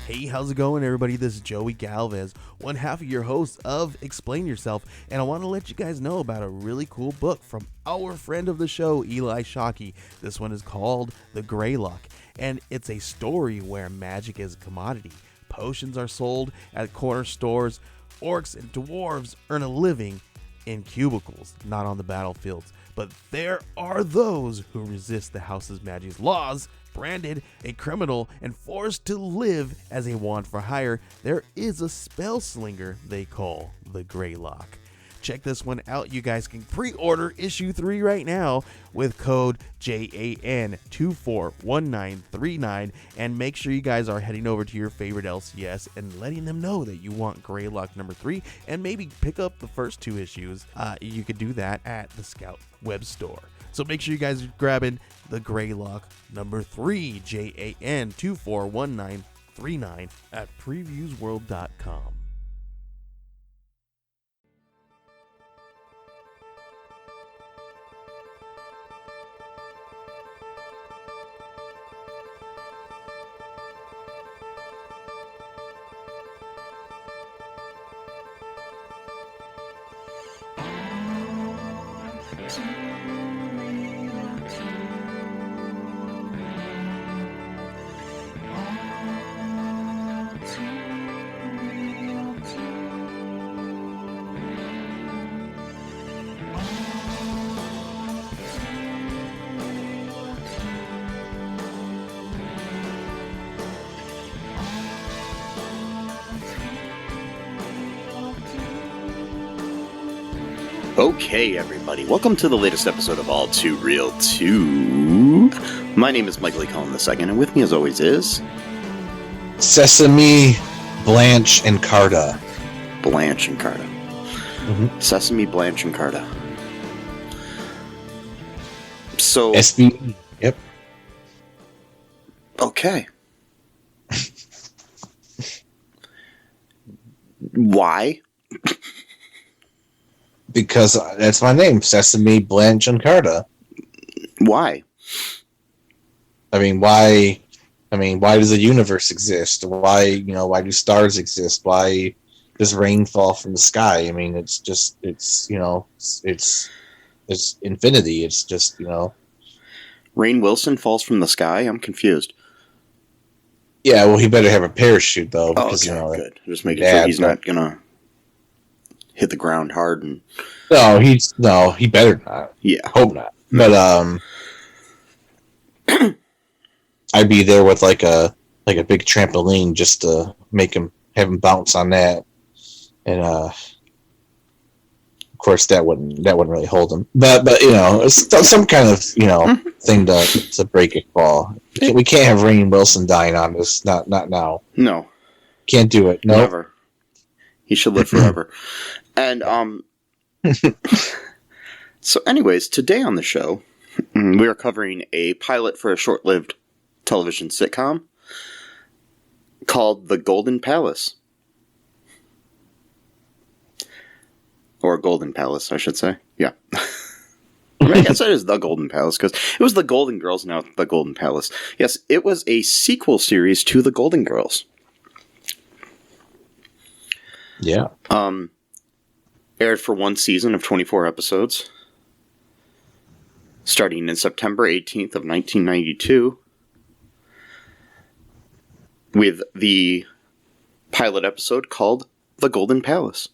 Hey, how's it going, everybody? This is Joey Galvez, one half of your host of Explain Yourself, and I want to let you guys know about a really cool book from our friend of the show, Eli Shockey. This one is called The Greylock, and it's a story where magic is a commodity. Potions are sold at corner stores. Orcs and dwarves earn a living in cubicles, not on the battlefields. But there are those who resist the house's magic's laws. Branded a criminal and forced to live as a wand for hire, there is a spell slinger they call the Greylock. Check this one out. You guys can pre-order issue 3 right now with code JAN241939, and make sure you guys are heading over to your favorite LCS and letting them know that you want Greylock number 3, and maybe pick up the first 2 issues. You could do that at the Scout web store. So make sure you guys are grabbing the Greylock number 3, JAN241939 at previewsworld.com. Okay, everybody, welcome to the latest episode of All Too Real 2. My name is Michael E. Cullen II, and with me as always is... Sesame, Blanche, and Carta. Blanche and Carta. Mm-hmm. Sesame, Blanche, and Carta. So... SB, yep. Okay. Why? Because that's my name, Sesame, Blanche, and Carta. Why? Why does the universe exist? Why do stars exist? Why does rain fall from the sky? It's infinity. It's just, Rainn Wilson falls from the sky? I'm confused. Yeah, well, he better have a parachute, though. Because, good. Just making sure he's not gonna hit the ground hard and... he better not. Yeah. Hope not. But, I'd be there with like a big trampoline just to have him bounce on that. And, of course that wouldn't really hold him. But some kind of, thing to break a fall. We can't have Rainn Wilson dying on us. Not now. No. Can't do it. No. Never. He should live forever. And, so anyways, today on the show, we are covering a pilot for a short-lived television sitcom called The Golden Palace. Or Golden Palace, I should say. Yeah. I guess it is The Golden Palace, because it was The Golden Girls, now The Golden Palace. Yes, it was a sequel series to The Golden Girls. Yeah. Aired for one season of 24 episodes, starting in September 18th of 1992, with the pilot episode called The Golden Palace.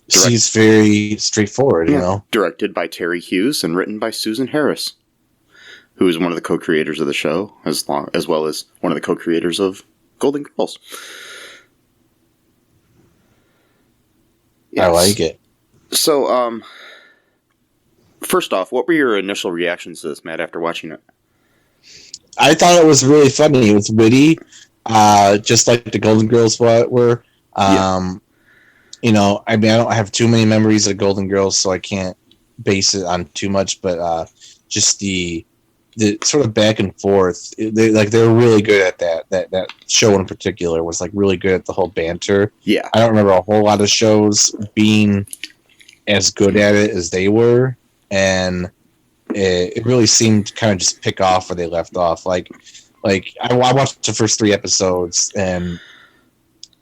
She's very straightforward, Directed by Terry Hughes and written by Susan Harris, who is one of the co-creators of the show, as well as one of the co-creators of Golden Girls. Yes. I like it. So, first off, what were your initial reactions to this, Matt, after watching it? I thought it was really funny. It was witty, just like the Golden Girls were. I don't have too many memories of Golden Girls, so I can't base it on too much, but just the sort of back and forth, they're really good at that. That show in particular was really really at the whole banter. Yeah, I don't remember a whole lot of shows being as good at it as they were, and it really seemed to kind of just pick off where they left off. Like like I watched the first 3 episodes, and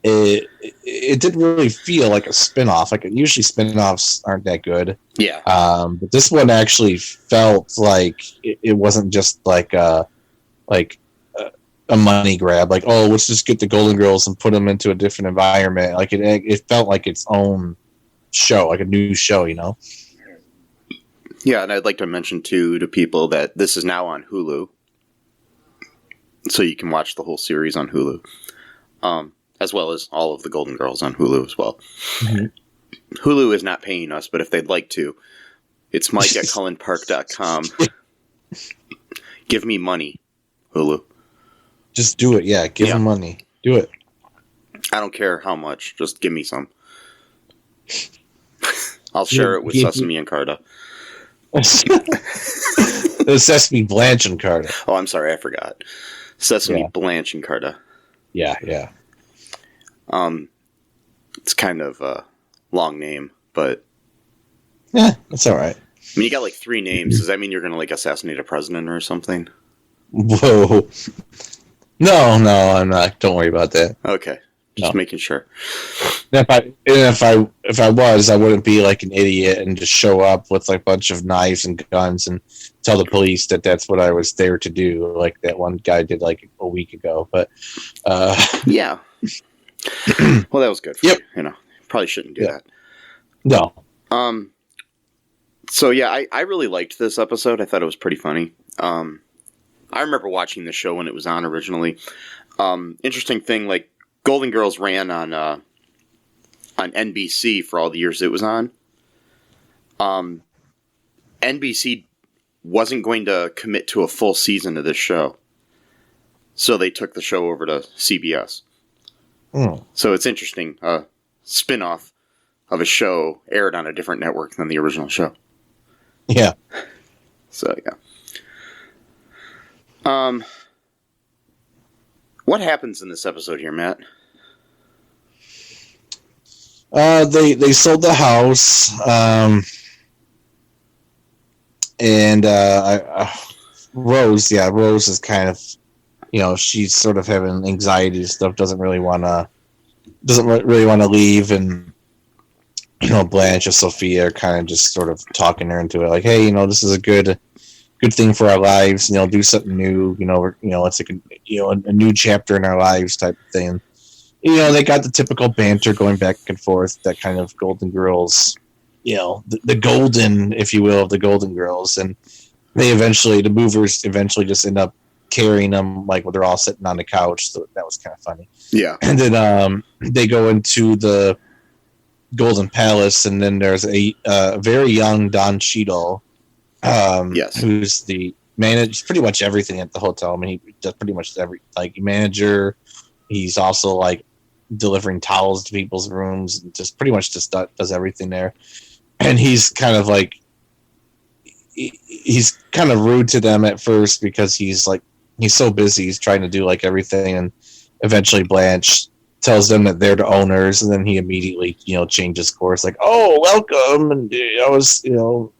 it didn't really feel like a spinoff. Like usually spinoffs aren't that good. Yeah. But this one actually felt like it wasn't just like a money grab. Like, oh, let's just get the Golden Girls and put them into a different environment. Like it felt like its own show, like a new show, you know? Yeah, and I'd like to mention too to people that this is now on Hulu, so you can watch the whole series on Hulu. As well as all of the Golden Girls on Hulu as well. Mm-hmm. Hulu is not paying us, but if they'd like to, it's Mike at cullenpark.com. Give me money, Hulu. Just do it, yeah. Give them money. Do it. I don't care how much. Just give me some. I'll share it with Sesame and Carta. Sesame, Blanche, and Carta. Oh, I'm sorry, I forgot. Sesame, Blanche, and Carta. Yeah, yeah. It's kind of a long name, but yeah, that's all right. I mean, you got like 3 names. Does that mean you're going to like assassinate a president or something? Whoa! No, I'm not. Don't worry about that. Okay, just making sure. If I was, I wouldn't be like an idiot and just show up with like a bunch of knives and guns and tell the police that that's what I was there to do, like that one guy did like a week ago. But yeah. Well, that was good for you. You know, probably shouldn't do that. No. So yeah, I really liked this episode. I thought it was pretty funny. I remember watching the show when it was on originally. Interesting thing, like Golden Girls ran on NBC for all the years it was on. NBC wasn't going to commit to a full season of this show, so they took the show over to CBS. So it's interesting. Spin-off of a show aired on a different network than the original show. Yeah. So, yeah. What happens in this episode here, Matt? They sold the house, and Rose is kind of, you know, she's sort of having anxiety and stuff. Doesn't really want to leave, and you know, Blanche and Sophia are kind of just sort of talking her into it, like, hey, you know, this is a good thing for our lives. You know, do something new. You know, it's like a new chapter in our lives type of thing. You know, they got the typical banter going back and forth, that kind of Golden Girls, you know, the golden, if you will, of the Golden Girls, and the movers eventually just end up carrying them, like when they're all sitting on the couch. So that was kind of funny. Yeah. And then they go into the Golden Palace, and then there's a very young Don Cheadle, who's the manager, pretty much everything at the hotel. I mean, he does pretty much manager. He's also like delivering towels to people's rooms, and just pretty much just does everything there. And he's kind of like, he's kind of rude to them at first because he's so busy. He's trying to do like everything, and eventually Blanche tells them that they're the owners, and then he immediately, you know, changes course, like, oh, welcome, and I was, you know,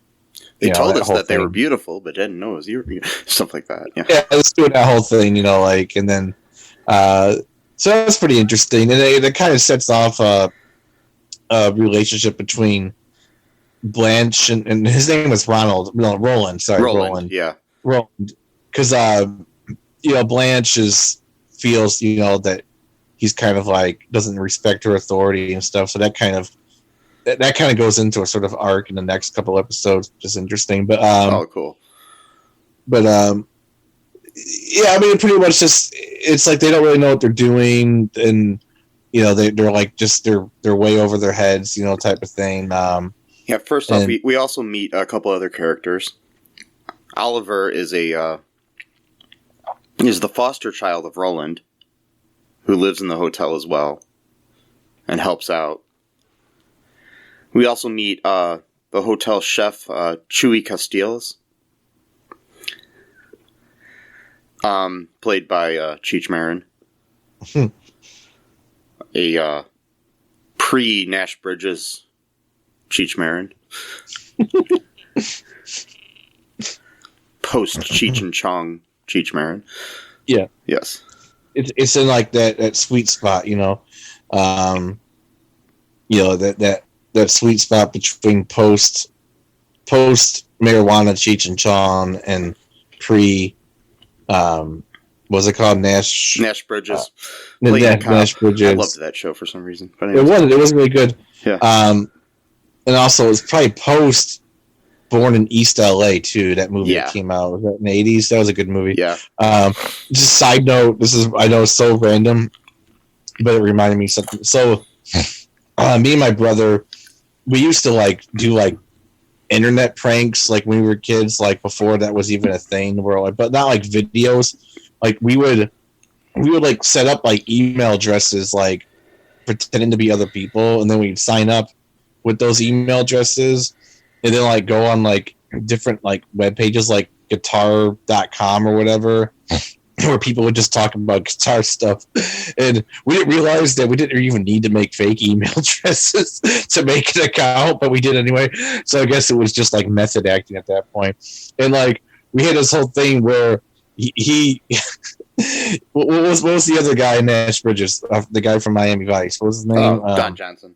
they told us that they were beautiful, but didn't know it was you, stuff like that. Yeah, let's do that whole thing, you know, like, and then so that's pretty interesting, and it kind of sets off a relationship between Blanche and his name was Roland. Sorry, Roland. Yeah, Roland, because you know, Blanche feels, you know, that he's kind of like doesn't respect her authority and stuff. So that kind of goes into a sort of arc in the next couple episodes, which is interesting. But cool. But yeah, I mean, pretty much just it's like they don't really know what they're doing, and you know, they're like just they're way over their heads, you know, type of thing. Yeah. First off, we also meet a couple other characters. Oliver is the foster child of Roland, who lives in the hotel as well and helps out. We also meet the hotel chef, Chuy Castillos, played by Cheech Marin, a pre-Nash Bridges Cheech Marin, post Cheech and Chong Cheech Marin. Yeah. Yes. It's in like that sweet spot, that sweet spot between post marijuana Cheech and Chong and pre what's it called, Nash Bridges playing a cop. Nash Bridges. I loved that show for some reason. But it was really good. Yeah. And also it was probably post Born in East LA too. That movie that came out, was that in the 80s? That was a good movie. Yeah. Just side note, I know it's so random, but it reminded me of something. So me and my brother, we used to like do like internet pranks like when we were kids, like before that was even a thing. Where like, but not like videos. Like we would like set up like email addresses, like pretending to be other people, and then we'd sign up with those email addresses, and then like go on like different like web pages like guitar.com or whatever, where people would just talk about guitar stuff. And we didn't realize that we didn't even need to make fake email addresses to make an account, but we did anyway. So I guess it was just like method acting at that point. And like we had this whole thing where he what was the other guy in Nash Bridges? The guy from Miami Vice. What was his name? Don Johnson.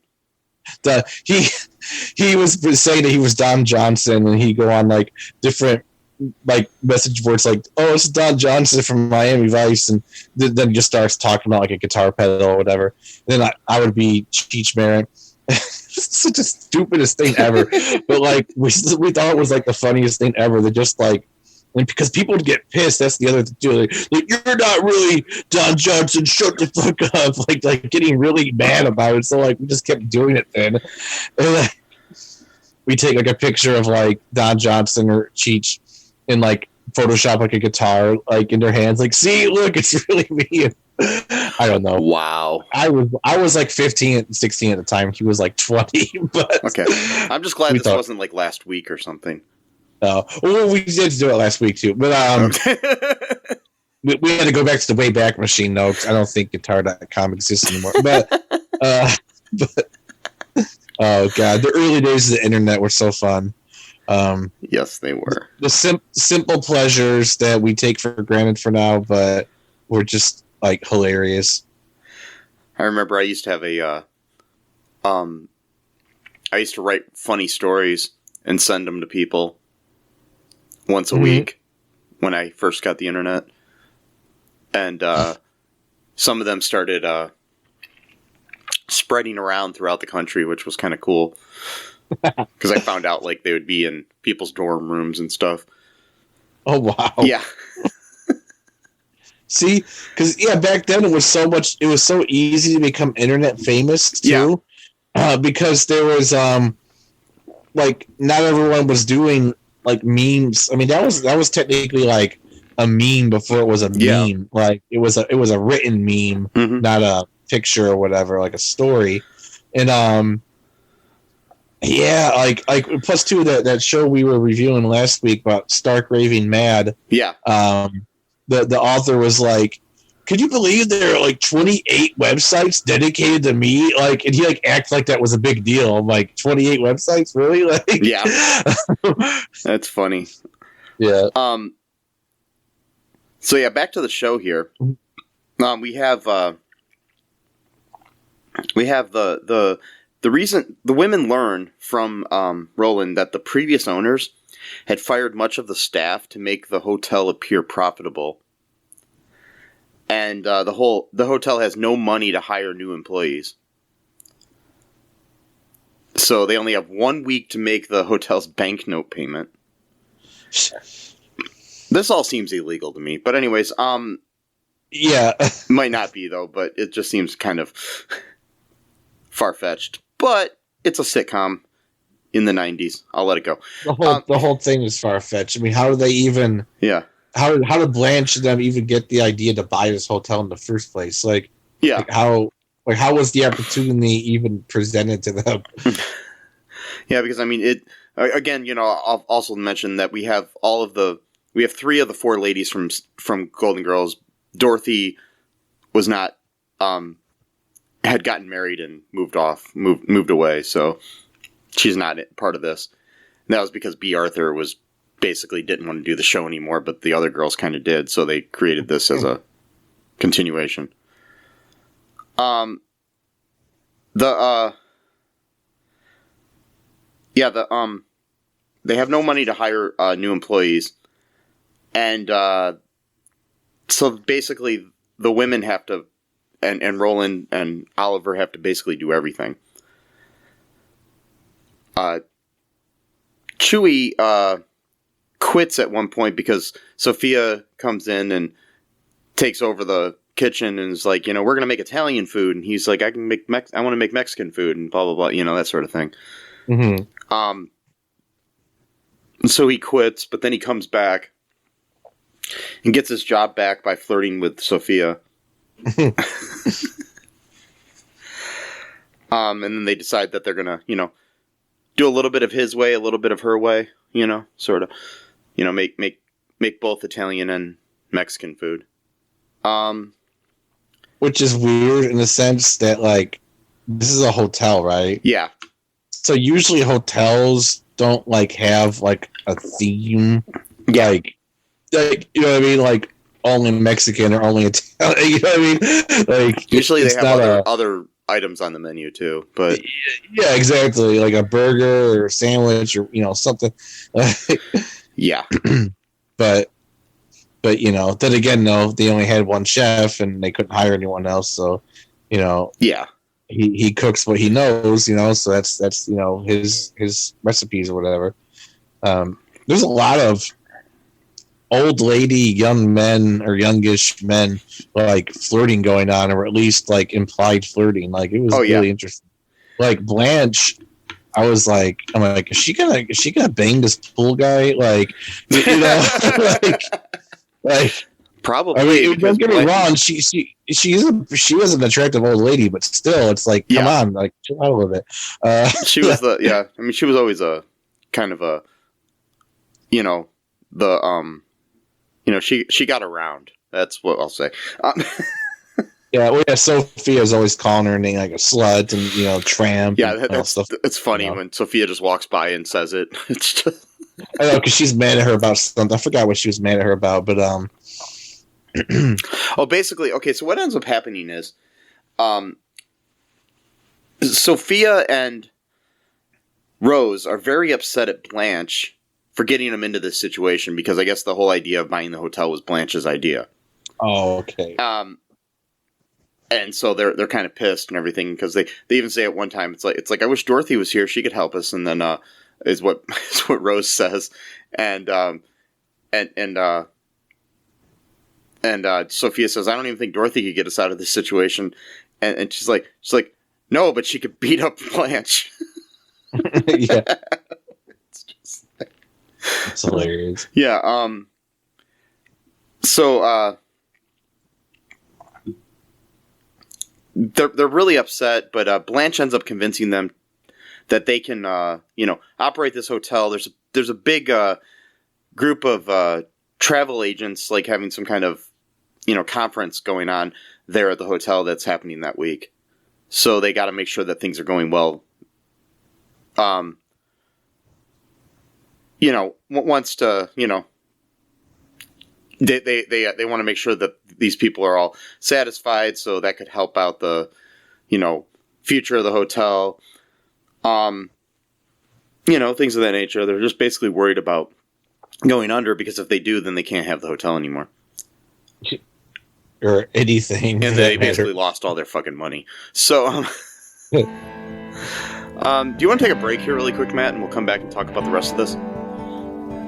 He was saying that he was Don Johnson, and he'd go on like different like message boards like, oh, it's Don Johnson from Miami Vice, and then he just starts talking about like a guitar pedal or whatever. And then I would be Cheech Marin. Such the stupidest thing ever. But like we thought it was like the funniest thing ever. They just like, and because people would get pissed, that's the other thing too. Like you're not really Don Johnson, shut the fuck up. Like getting really mad about it. So like we just kept doing it then. And like, we take like a picture of like Don Johnson or Cheech and like Photoshop like a guitar like in their hands. Like, see, look, it's really me. I don't know. Wow. I was like 15, 16 at the time. He was like 20. But okay. I'm just glad this wasn't like last week or something. Well, we did do it last week too, but we had to go back to the Wayback Machine though. I don't think guitar.com exists anymore. But oh god, the early days of the internet were so fun. Yes, they were. The simple pleasures that we take for granted for now, but were just like hilarious. I remember I used to have I used to write funny stories and send them to people once a week when I first got the internet. And some of them started spreading around throughout the country, which was kind of cool. Because I found out like they would be in people's dorm rooms and stuff. Oh, wow. Yeah. See? Because, back then it was so easy to become internet famous, too. Yeah. Because there was, like, not everyone was doing like memes. I mean, that was technically like a meme before it was a meme. Like it was a written meme, not a picture or whatever, like a story. And like plus two, that show we were reviewing last week about Stark Raving Mad. Yeah. The author was like, could you believe there are like 28 websites dedicated to me? Like, and he like acted like that was a big deal. I'm like, 28 websites, really? Like, yeah, that's funny. Yeah. So yeah, back to the show here. We have the reason the women learn from Roland that the previous owners had fired much of the staff to make the hotel appear profitable. And the hotel has no money to hire new employees. So they only have 1 week to make the hotel's banknote payment. This all seems illegal to me. But anyways, yeah. Might not be, though, but it just seems kind of far-fetched. But it's a sitcom in the 90s. I'll let it go. The whole thing is far-fetched. I mean, how do they even... Yeah. How did Blanche and them even get the idea to buy this hotel in the first place? Like, yeah. How was the opportunity even presented to them? Yeah, because I mean, it again. You know, I'll also mention that we have three of the four ladies from Golden Girls. Dorothy was not had gotten married and moved away, so she's not part of this. And that was because B. Arthur was basically didn't want to do the show anymore, but the other girls kind of did, so they created this as a continuation. They have no money to hire new employees, and so basically the women have to, and Roland and Oliver have to basically do everything. Chuy quits at one point because Sophia comes in and takes over the kitchen and is like, we're going to make Italian food. And he's like, I want to make Mexican food and blah, blah, blah, that sort of thing. Mm-hmm. And so he quits, but then he comes back and gets his job back by flirting with Sophia. And then they decide that they're going to, do a little bit of his way, a little bit of her way, sort of, make both Italian and Mexican food. Which is weird in the sense that, like, this is a hotel, right? Yeah. So usually hotels don't, like, have, like, a theme. Yeah. Like, you know what I mean? Like, only Mexican or only Italian. You know what I mean? Like, usually they have other items on the menu, too. But yeah, exactly. Like a burger or a sandwich or, something. Yeah. But then again, though, they only had one chef and they couldn't hire anyone else. So, yeah, he cooks what he knows, so that's his recipes or whatever. There's a lot of old lady, young men or youngish men like flirting going on, or at least like implied flirting. Like it was really interesting. Like Blanche, I'm like, is she gonna bang this pool guy? Like, like probably. I mean, don't get me wrong. She was an attractive old lady, but still, it's like, come on, like, chill out a little bit. She was I mean, she was always a kind of a, she got around. That's what I'll say. Sophia's always calling her name like a slut and tramp. Yeah, that's stuff. It's funny when Sophia just walks by and says it. It's just. I know, because she's mad at her about something. I forgot what she was mad at her about, but basically, okay. So what ends up happening is, Sophia and Rose are very upset at Blanche for getting them into this situation, because I guess the whole idea of buying the hotel was Blanche's idea. Oh, okay. And so they're kind of pissed and everything, because they even say at one time, it's like I wish Dorothy was here, she could help us, and then is what Rose says, and Sophia says, I don't even think Dorothy could get us out of this situation, and she's like no, but she could beat up Blanche. Yeah, it's hilarious. Yeah. So they're really upset, but Blanche ends up convincing them that they can, operate this hotel. There's a big group of travel agents, like having some kind of, conference going on there at the hotel that's happening that week. So they got to make sure that things are going well. Wants to, they want to make sure that these people are all satisfied, so that could help out the, future of the hotel. Things of that nature. They're just basically worried about going under, because if they do, then they can't have the hotel anymore. Or anything. And they basically lost all their fucking money. So, do you want to take a break here really quick, Matt, and we'll come back and talk about the rest of this?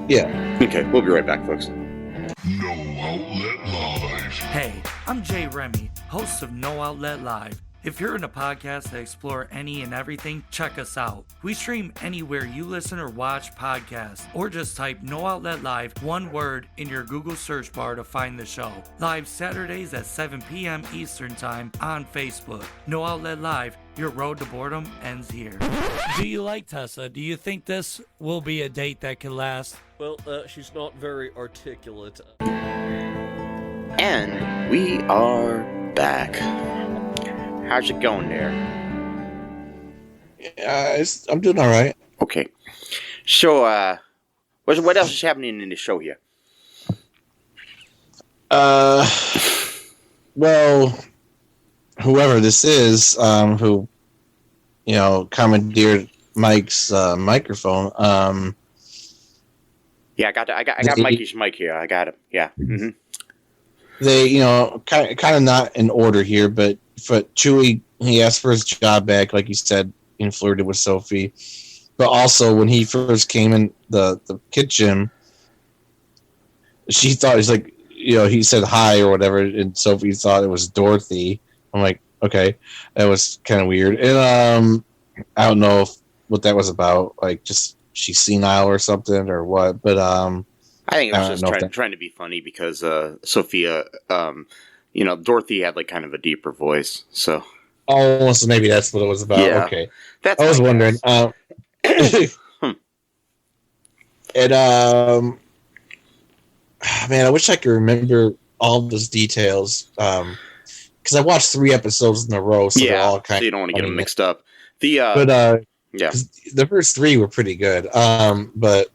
Yeah. Okay, we'll be right back, folks. No Outlet Live. Hey, I'm Jay Remy, host of No Outlet Live. If you're in a podcast that explore any and everything, check us out. We stream anywhere you listen or watch podcasts, or just type No Outlet Live, one word, in your Google search bar to find the show. Live Saturdays at 7 p.m. Eastern Time on Facebook. No Outlet Live, your road to boredom ends here. Do you like Tessa? Do you think this will be a date that can last? Well, she's not very articulate. And we are back. How's it going there? I'm doing all right. Okay. So, What else is happening in the show here? Well, whoever this is, who, commandeered Mike's microphone. Yeah, I got Mikey's mic here. I got him. Yeah. Mm-hmm. They, kind of not in order here, but for Chuy, he asked for his job back, like you said, and flirted with Sophie. But also, when he first came in the kitchen, she thought, he's like, he said hi or whatever, and Sophie thought it was Dorothy. I'm like, okay, that was kind of weird. And I don't know what that was about, like just she's senile or something or what. But I think it was just trying to be funny because Sophia, Dorothy had like kind of a deeper voice. So so maybe that's what it was about. Yeah. Okay, that's I was wondering. And man, I wish I could remember all those details. Because I watched 3 episodes in a row, so they're all kind. So you don't want to get them mixed up. Yeah, yeah, the first 3 were pretty good. But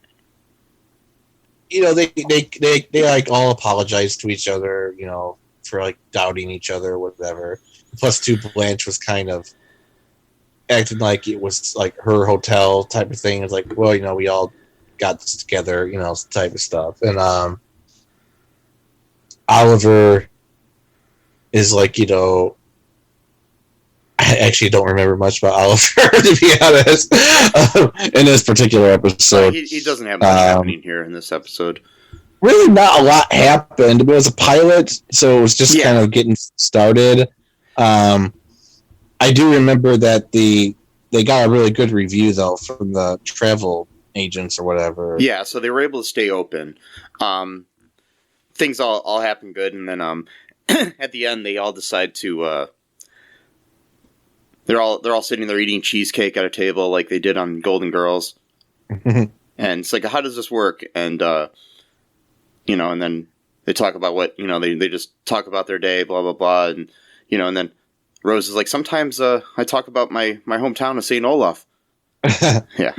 they like all apologized to each other, for like doubting each other or whatever. Plus, Blanche was kind of acting like it was like her hotel type of thing. It's like, well, we all got this together, type of stuff. And Oliver is like, I actually don't remember much about Oliver, to be honest, in this particular episode. He doesn't have much happening here in this episode. Really not a lot happened. It was a pilot, so it was just kind of getting started. I do remember that they got a really good review, though, from the travel agents or whatever. Yeah, so they were able to stay open. Things all happened good, and then at the end, they all decide to... They're all sitting there eating cheesecake at a table like they did on Golden Girls. And it's like, how does this work? And, and then they talk about what, they just talk about their day, blah, blah, blah. And, and then Rose is like, sometimes I talk about my hometown of St. Olaf. Yeah.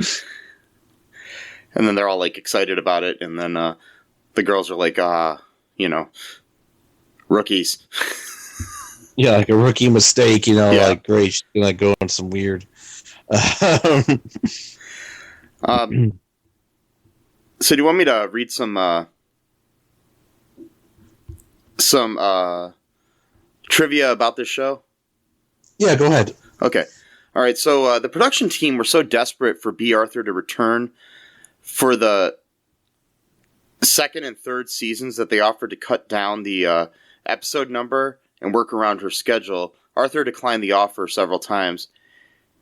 And then they're all like excited about it. And then the girls are like, rookies. Yeah, like a rookie mistake, like great, she's gonna go on some weird. So do you want me to read some trivia about this show? Yeah, go ahead. Okay. All right. So the production team were so desperate for B. Arthur to return for the second and third seasons that they offered to cut down the episode number and work around her schedule. Arthur declined the offer several times.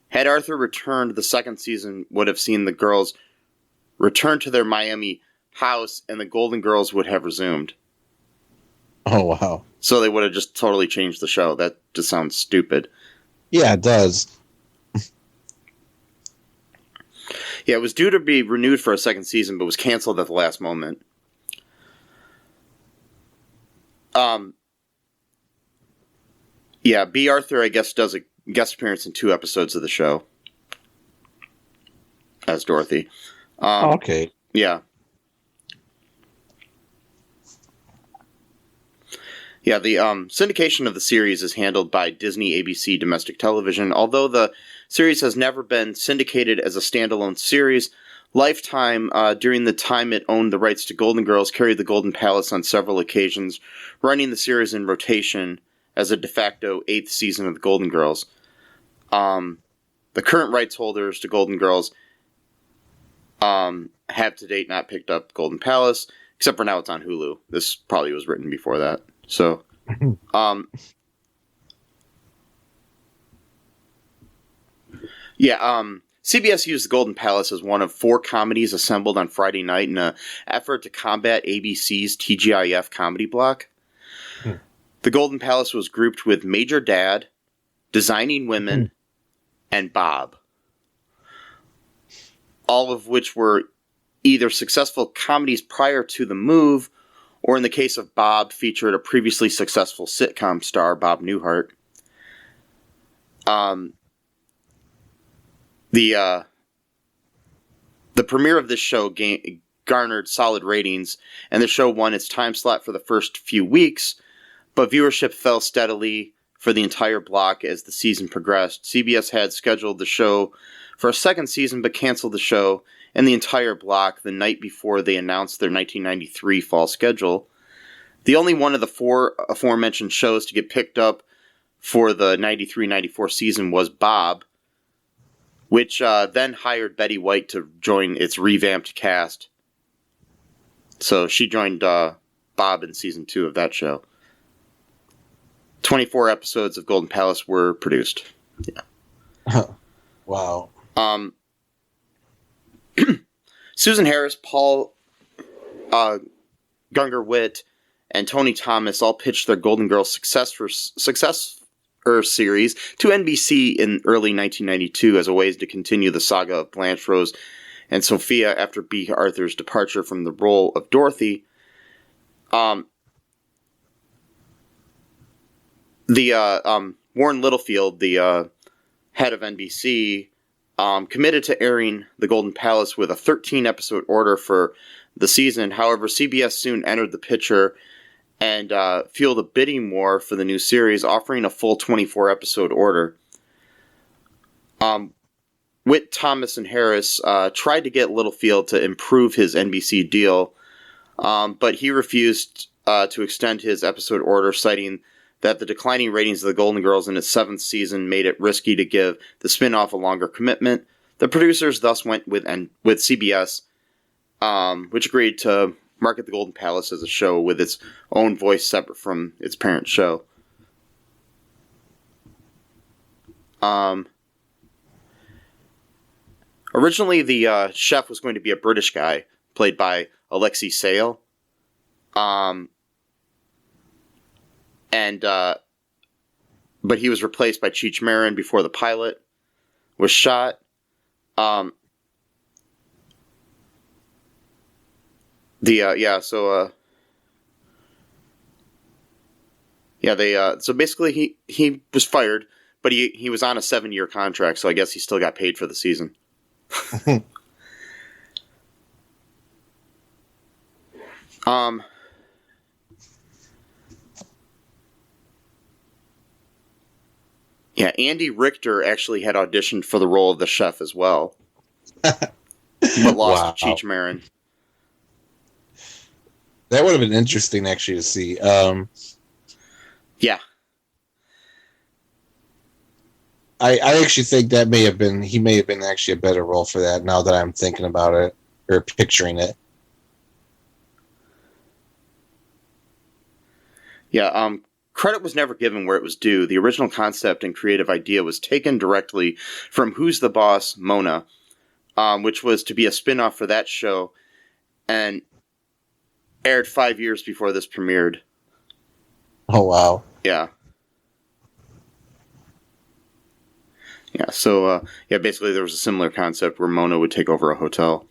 Had Arthur returned, the second season would have seen the girls return to their Miami house and the Golden Girls would have resumed. Oh, wow. So they would have just totally changed the show. That just sounds stupid. Yeah, it does. Yeah, it was due to be renewed for a second season, but was canceled at the last moment. Yeah, B. Arthur, I guess, does a guest appearance in 2 episodes of the show as Dorothy. Okay. Yeah. Yeah, the syndication of the series is handled by Disney ABC Domestic Television. Although the series has never been syndicated as a standalone series, Lifetime, during the time it owned the rights to Golden Girls, carried the Golden Palace on several occasions, running the series in rotation as a de facto 8th season of the Golden Girls. The current rights holders to Golden Girls have to date not picked up Golden Palace, except for now it's on Hulu. This probably was written before that. So, CBS used the Golden Palace as one of 4 comedies assembled on Friday night in an effort to combat ABC's TGIF comedy block. The Golden Palace was grouped with Major Dad, Designing Women, and Bob, all of which were either successful comedies prior to the move, or in the case of Bob, featured a previously successful sitcom star, Bob Newhart. The premiere of this show garnered solid ratings, and the show won its time slot for the first few weeks, but viewership fell steadily for the entire block as the season progressed. CBS had scheduled the show for a second season, but canceled the show and the entire block the night before they announced their 1993 fall schedule. The only one of the 4 aforementioned shows to get picked up for the 93-94 season was Bob, which then hired Betty White to join its revamped cast. So she joined Bob in season 2 of that show. 24 episodes of Golden Palace were produced. Yeah. Wow. Susan Harris, Paul Gunger-Witt, and Tony Thomas all pitched their Golden Girls successor series to NBC in early 1992 as a way to continue the saga of Blanche, Rose, and Sophia after B. Arthur's departure from the role of Dorothy. Warren Littlefield, the head of NBC, committed to airing The Golden Palace with a 13-episode order for the season. However, CBS soon entered the picture and fueled a bidding war for the new series, offering a full 24-episode order. Witt, Thomas, and Harris tried to get Littlefield to improve his NBC deal, but he refused to extend his episode order, citing that the declining ratings of The Golden Girls in its 7th season made it risky to give the spin-off a longer commitment. The producers thus went with CBS, which agreed to market The Golden Palace as a show with its own voice separate from its parent show. Originally, the chef was going to be a British guy, played by Alexei Sayle. But he was replaced by Cheech Marin before the pilot was shot. So basically he was fired, but he was on a 7-year contract, so I guess he still got paid for the season. Yeah, Andy Richter actually had auditioned for the role of the chef as well, but lost to Cheech Marin. That would have been interesting, actually, to see. Yeah. I actually think he may have been actually a better role for that now that I'm thinking about it, or picturing it. Yeah, credit was never given where it was due. The original concept and creative idea was taken directly from Who's the Boss, Mona, which was to be a spin-off for that show, and aired 5 years before this premiered. Oh, wow. Yeah. Yeah, so, basically there was a similar concept where Mona would take over a hotel.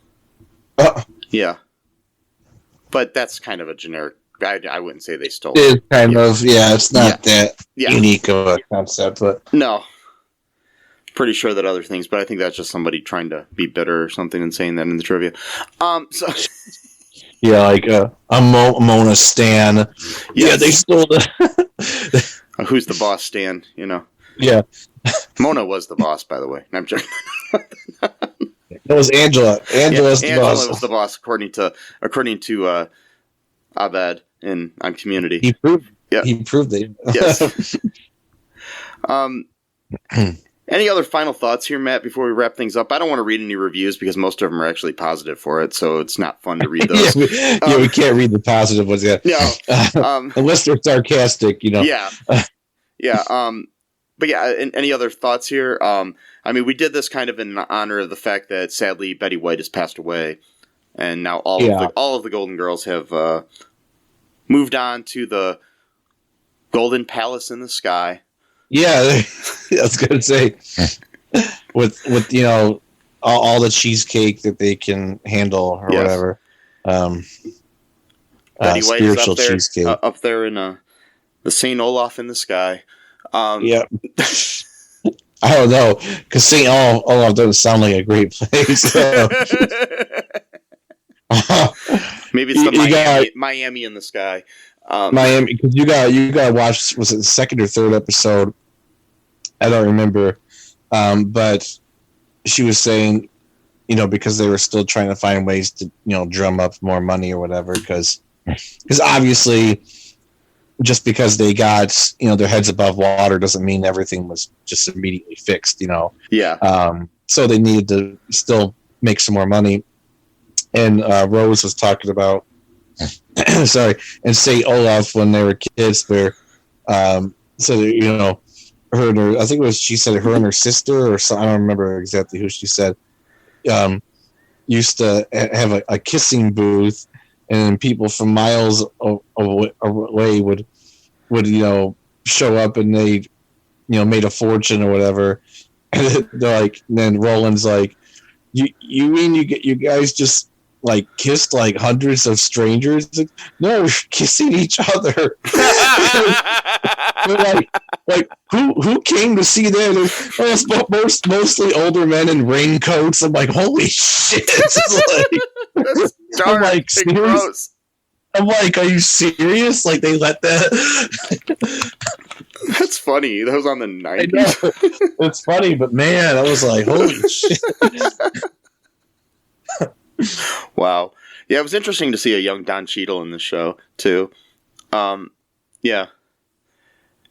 Yeah. But that's kind of a generic... I wouldn't say they stole it. It's kind of, it's not that unique of a concept, but... No. Pretty sure that other things, but I think that's just somebody trying to be bitter or something and saying that in the trivia. So... Yeah, like a Mona Stan. Yes. Yeah, they stole the... Who's the boss Stan, you know? Yeah. Mona was the boss, by the way. I'm joking. It was Angela. Angela was the boss, according to Abed on Community. He proved it. Yes. Any other final thoughts here, Matt, before we wrap things up? I don't want to read any reviews because most of them are actually positive for it, so it's not fun to read those. We can't read the positive ones yet. No. Unless they're sarcastic, you know. Yeah. Yeah. But yeah, any other thoughts here? I mean, we did this kind of in honor of the fact that sadly Betty White has passed away, and now all of the Golden Girls have moved on to the Golden Palace in the sky. Yeah, I was gonna say with all the cheesecake that they can handle or whatever. Betty White is up there in the St. Olaf in the sky. Yeah. I don't know, because St. Olaf doesn't sound like a great place. So. Maybe it's the Miami in the sky. Miami, because you got to watch. Was it the second or third episode? I don't remember. But she was saying, because they were still trying to find ways to, drum up more money or whatever. Because obviously, just because they got, their heads above water doesn't mean everything was just immediately fixed. Yeah. So they needed to still make some more money. And Rose was talking about, sorry, and St. Olaf when they were kids, where, so her and her, I think it was, she said her and her sister, or so, I don't remember exactly who she said, used to have a kissing booth, and people from miles away would show up, and they made a fortune or whatever. And they're like, and then Roland's like, you mean you guys just like kissed like hundreds of strangers? Like, no, we're kissing each other. like who came to see that? It's mostly older men in raincoats. I'm like, holy shit! That's dark. I'm like, serious? I'm like, are you serious? Like, they let that? That's funny. That was on the 90s. I know. It's funny, but man, I was like, holy shit. Wow. Yeah, it was interesting to see a young Don Cheadle in the show, too. Yeah.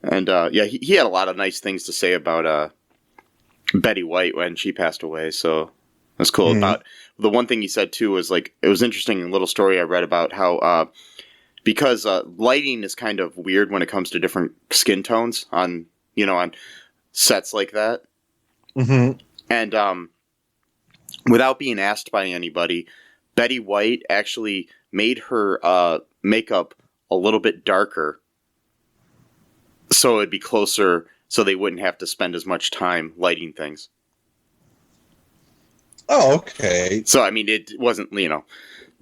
And, he had a lot of nice things to say about Betty White when she passed away, so that's cool. Mm-hmm. About the one thing he said, too, was, like, it was interesting, a little story I read about how, because lighting is kind of weird when it comes to different skin tones on sets like that. Mm-hmm. And, without being asked by anybody, Betty White actually made her makeup a little bit darker so it'd be closer, so they wouldn't have to spend as much time lighting things. Oh, okay. So, I mean, it wasn't,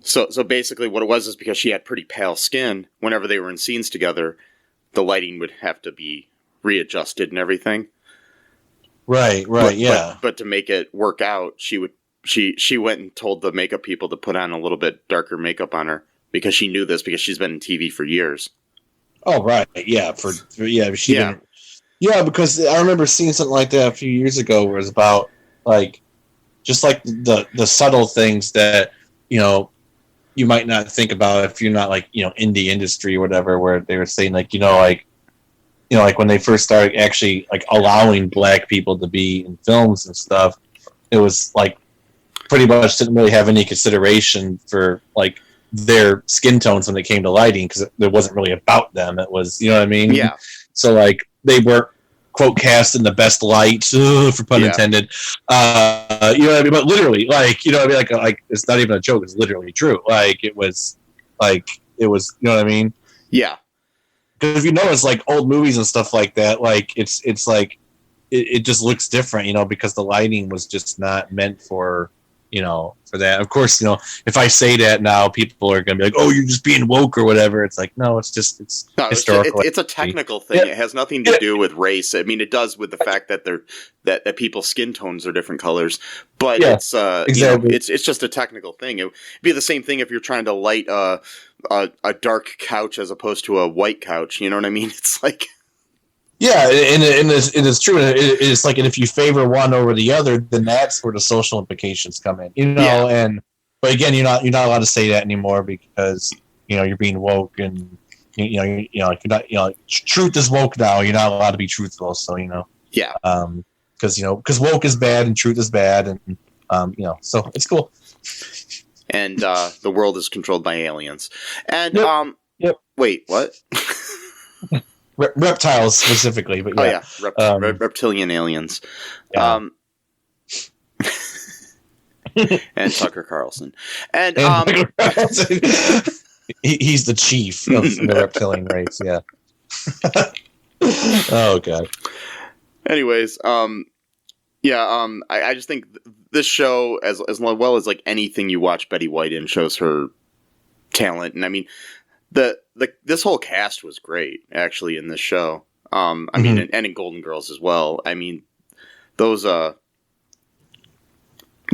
So basically what it was is because she had pretty pale skin, whenever they were in scenes together, the lighting would have to be readjusted and everything. Right, yeah. But to make it work out, she went and told the makeup people to put on a little bit darker makeup on her because she knew this because she's been in TV for years. Oh, right. Yeah. Because I remember seeing something like that a few years ago where it was about just like the subtle things that, you might not think about if you're not in the industry or whatever, where they were saying when they first started actually allowing black people to be in films and stuff, it was pretty much didn't really have any consideration for their skin tones when it came to lighting, because it wasn't really about them. It was, you know what I mean? Yeah. So they weren't quote cast in the best light, for pun intended. You know what I mean? But literally, you know what I mean? It's not even a joke. It's literally true. It was, you know what I mean? Yeah. Because if you notice, old movies and stuff like that, it just looks different, because the lighting was just not meant for that. Of course, if I say that now, people are going to be like, oh, you're just being woke or whatever. It's no, it's historical. It's a technical thing. Yeah. It has nothing to do with race. I mean, it does with the fact that that people's skin tones are different colors, but it's exactly. It's just a technical thing. It would be the same thing if you're trying to light a dark couch as opposed to a white couch. You know what I mean? It's yeah, and it's true. It's and if you favor one over the other, then that's where the social implications come in. But again, you're not allowed to say that anymore because you're being woke, and you're not truth is woke now. You're not allowed to be truthful. So yeah, because woke is bad and truth is bad, and so it's cool. And the world is controlled by aliens. And Yep. Wait, what? Reptiles specifically, but yeah. Oh yeah, reptilian aliens. Yeah. And Tucker Carlson. And Tucker Carlson. He's the chief of the reptilian race. Yeah. Oh god. Anyways, I just think this show, as well as anything you watch Betty White in, shows her talent. And I mean, this whole cast was great actually in this show. I mean, and in Golden Girls as well. I mean, those the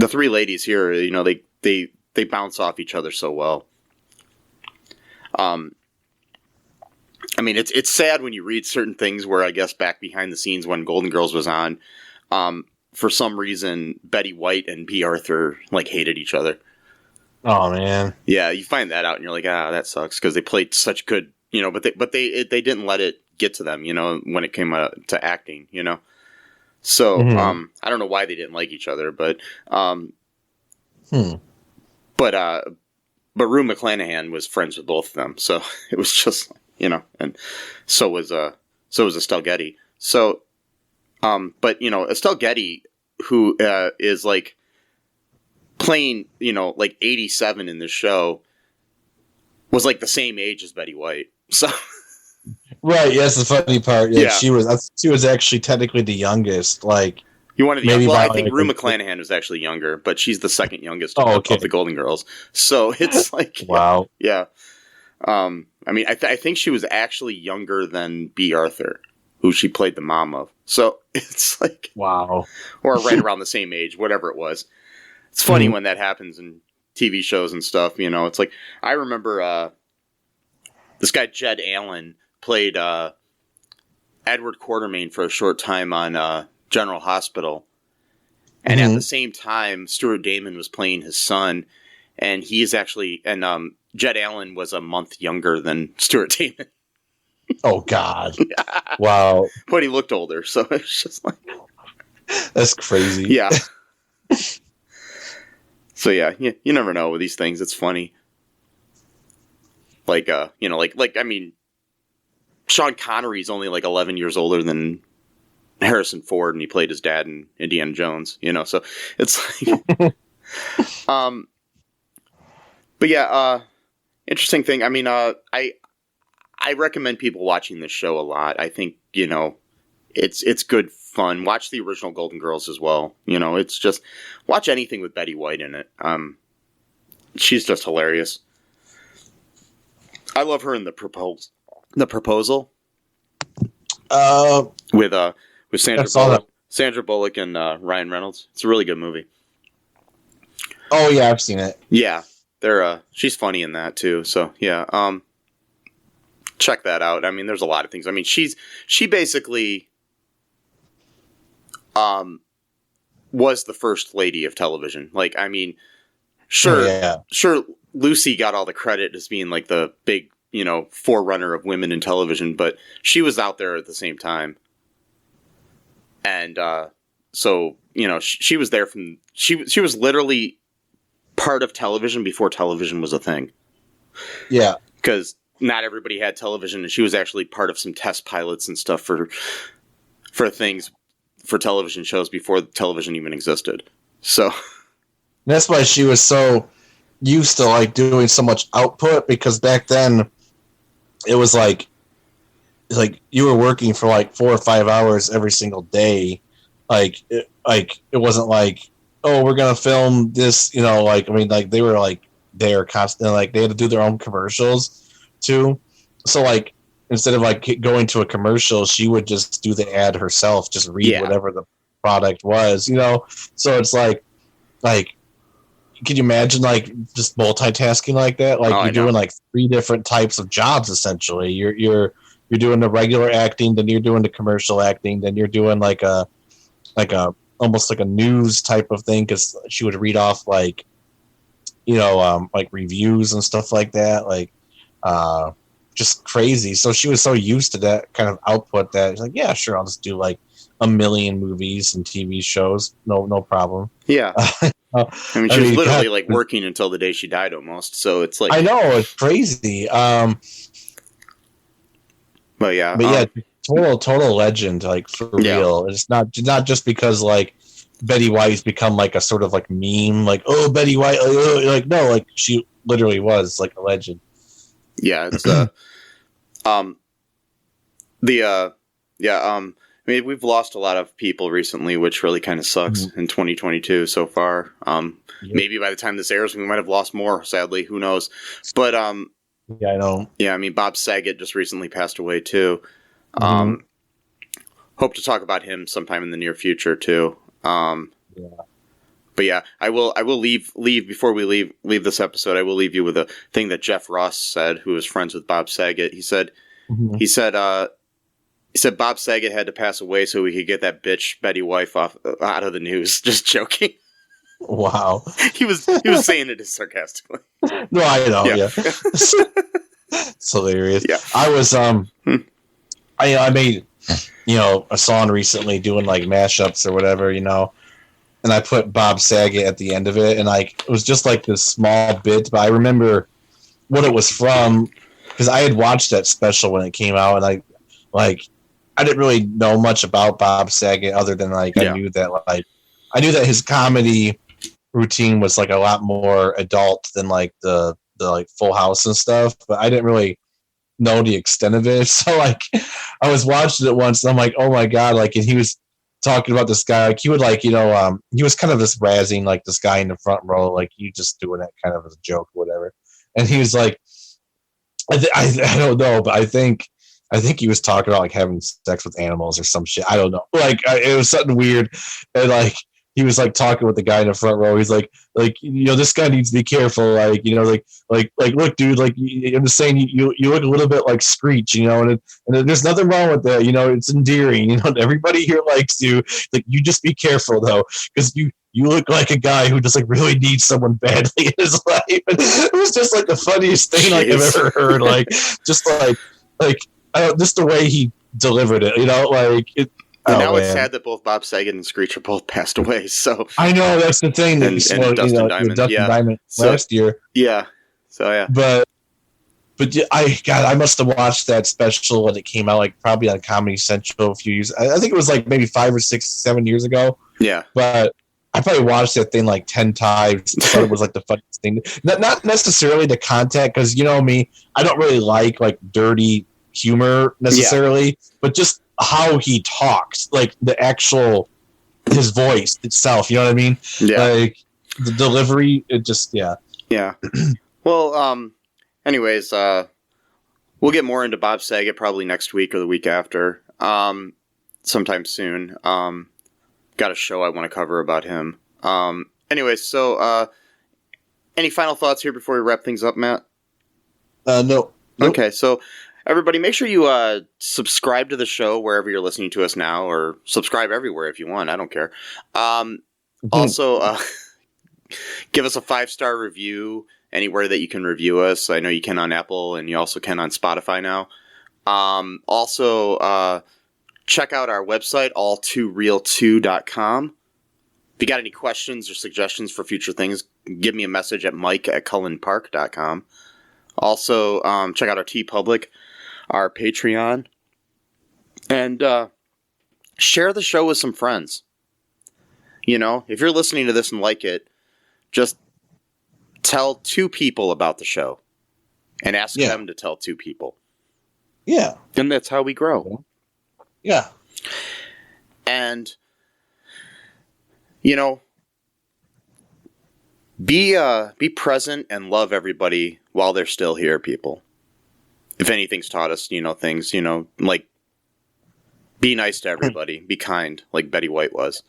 three ladies here, they they bounce off each other so well. I mean, it's sad when you read certain things where I guess back behind the scenes when Golden Girls was on, for some reason Betty White and B. Arthur like hated each other. Oh man. Yeah, you find that out and you're like, that sucks because they played such good, but they didn't let it get to them, when it came to acting, So I don't know why they didn't like each other, but Rue McClanahan was friends with both of them, so it was just and so was Estelle Getty. So, but Estelle Getty, who is like playing like 87 in this show, was like the same age as Betty White. So. Right, yes, the funny part. Yeah, Yeah. she was actually technically the youngest. Like You wanted the maybe well, I by, think like, Rue McClanahan was actually younger, but she's the second youngest Oh, of, okay. of the Golden Girls. So it's like wow. yeah. I mean, I think she was actually younger than B. Arthur, who she played the mom of. So it's like Wow. or right around the same age, whatever it was. It's funny when that happens in TV shows and stuff. It's like I remember this guy Jed Allen played Edward Quartermain for a short time on General Hospital, and at the same time, Stuart Damon was playing his son, and he is actually Jed Allen was a month younger than Stuart Damon, Oh God. Wow. but he looked older, so it's just like That's crazy. yeah. So yeah, you never know with these things. It's funny. Like I mean, Sean Connery's only like 11 years older than Harrison Ford, and he played his dad in Indiana Jones. So it's like, but yeah, interesting thing. I mean, I recommend people watching this show a lot. I think it's good fun. Watch the original Golden Girls as well. It's just watch anything with Betty White in it. She's just hilarious. I love her in The Proposal. With Sandra Bullock and Ryan Reynolds. It's a really good movie. Oh yeah, I've seen it. Yeah, she's funny in that too. So yeah, check that out. I mean, there's a lot of things. I mean, she basically was the first lady of television. Like, I mean, sure, Lucy got all the credit as being like the big, forerunner of women in television, but she was out there at the same time. And so, she was there she was literally part of television before television was a thing. Yeah. Because not everybody had television, and she was actually part of some test pilots and stuff for things, for television shows before television even existed. So That's why she was so used to like doing so much output, because back then it was like you were working for like 4 or 5 hours every single day. It wasn't like, oh, we're gonna film this, they were like there constantly, like they had to do their own commercials too. So like instead of like going to a commercial, she would just do the ad herself, just read whatever the product was, So it's like could you imagine like just multitasking like that? Like you're doing like 3 different types of jobs essentially. You're doing the regular acting, then you're doing the commercial acting, then you're doing like a almost like a news type of thing, because she would read off like reviews and stuff like that, just crazy. So she was so used to that kind of output that she's like, yeah, sure, I'll just do like 1 million movies and TV shows, no problem. Yeah. I mean, she was literally like working until the day she died almost. So it's like, I know, it's crazy. But yeah, total legend, like for real. It's not just because like Betty White's become like a sort of like meme, like, oh, Betty White, like no, like she literally was like a legend. Yeah, it's I mean, we've lost a lot of people recently, which really kind of sucks in 2022 so far. Maybe by the time this airs, we might have lost more, sadly. Who knows? But yeah, I know. Yeah, I mean, Bob Saget just recently passed away too. Hope to talk about him sometime in the near future too. But yeah, I will leave before we leave this episode. I will leave you with a thing that Jeff Ross said, who was friends with Bob Saget. He said Bob Saget had to pass away so we could get that bitch Betty White out of the news. Just joking. Wow. He was saying it sarcastically. No, I know. Yeah. It's hilarious. Yeah. I was I made a song recently doing like mashups or whatever, and I put Bob Saget at the end of it, and like it was just like this small bit, but I remember what it was from because I had watched that special when it came out, and I didn't really know much about Bob Saget other than I knew that his comedy routine was like a lot more adult than like the like Full House and stuff, but I didn't really know the extent of it. So like I was watching it once and I'm like, oh my god, like, and he was talking about this guy, like he would like, he was kind of just razzing like this guy in the front row, like you just doing that kind of as a joke or whatever. And he was like, I don't know, but I think he was talking about like having sex with animals or some shit. I don't know. Like it was something weird. And like he was like talking with the guy in the front row. He's like, this guy needs to be careful. Like, look, dude, like I'm just saying you look a little bit like Screech, and there's nothing wrong with that. It's endearing. Everybody here likes you. Like, you just be careful though, because you look like a guy who just like really needs someone badly in his life. And it was just like the funniest thing like I've ever heard. Like, just like just the way he delivered it, like it. And now it's sad that both Bob Saget and Screech are both passed away. So I know that's the thing. And Dustin Diamond, Diamond last year. Yeah. So yeah. But I must have watched that special when it came out, like probably on Comedy Central a few years. I think it was like maybe 5 or 6, 7 years ago. Yeah. But I probably watched that thing like 10 times. I thought it was like the funniest thing. Not necessarily the content, because me, I don't really like dirty humor necessarily, but just how he talks, like the actual his voice itself, you know what I mean? Yeah. Like the delivery, it just yeah. Well, anyways, we'll get more into Bob Saget probably next week or the week after, sometime soon. Got a show I want to cover about him. Anyways, so any final thoughts here before we wrap things up, Matt? No. Nope. Okay, so everybody, make sure you subscribe to the show wherever you're listening to us now, or subscribe everywhere if you want. I don't care. Also, give us a 5-star review anywhere that you can review us. I know you can on Apple, and you also can on Spotify now. Also, check out our website, all2real2.com. If you got any questions or suggestions for future things, give me a message at mike@cullenpark.com. Also, check out our TeePublic, our Patreon, and share the show with some friends. If you're listening to this and like it, just tell 2 people about the show and ask them to tell 2 people. Yeah. And that's how we grow. Yeah. And, be present and love everybody while they're still here, people. If anything's taught us, things, like be nice to everybody, be kind, like Betty White was.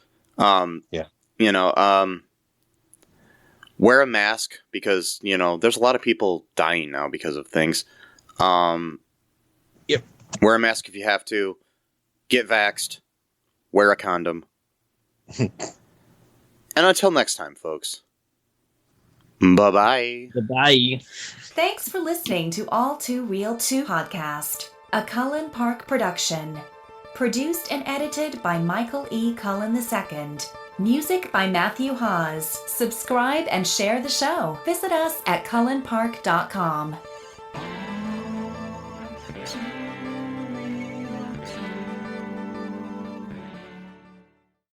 Wear a mask because, there's a lot of people dying now because of things. Yep. Wear a mask if you have to. Get vaxxed. Wear a condom. And until next time, folks. Bye-bye. Bye-bye. Thanks for listening to All Too Real 2 podcast, a Cullen Park production. Produced and edited by Michael E. Cullen II. Music by Matthew Hawes. Subscribe and share the show. Visit us at cullenpark.com.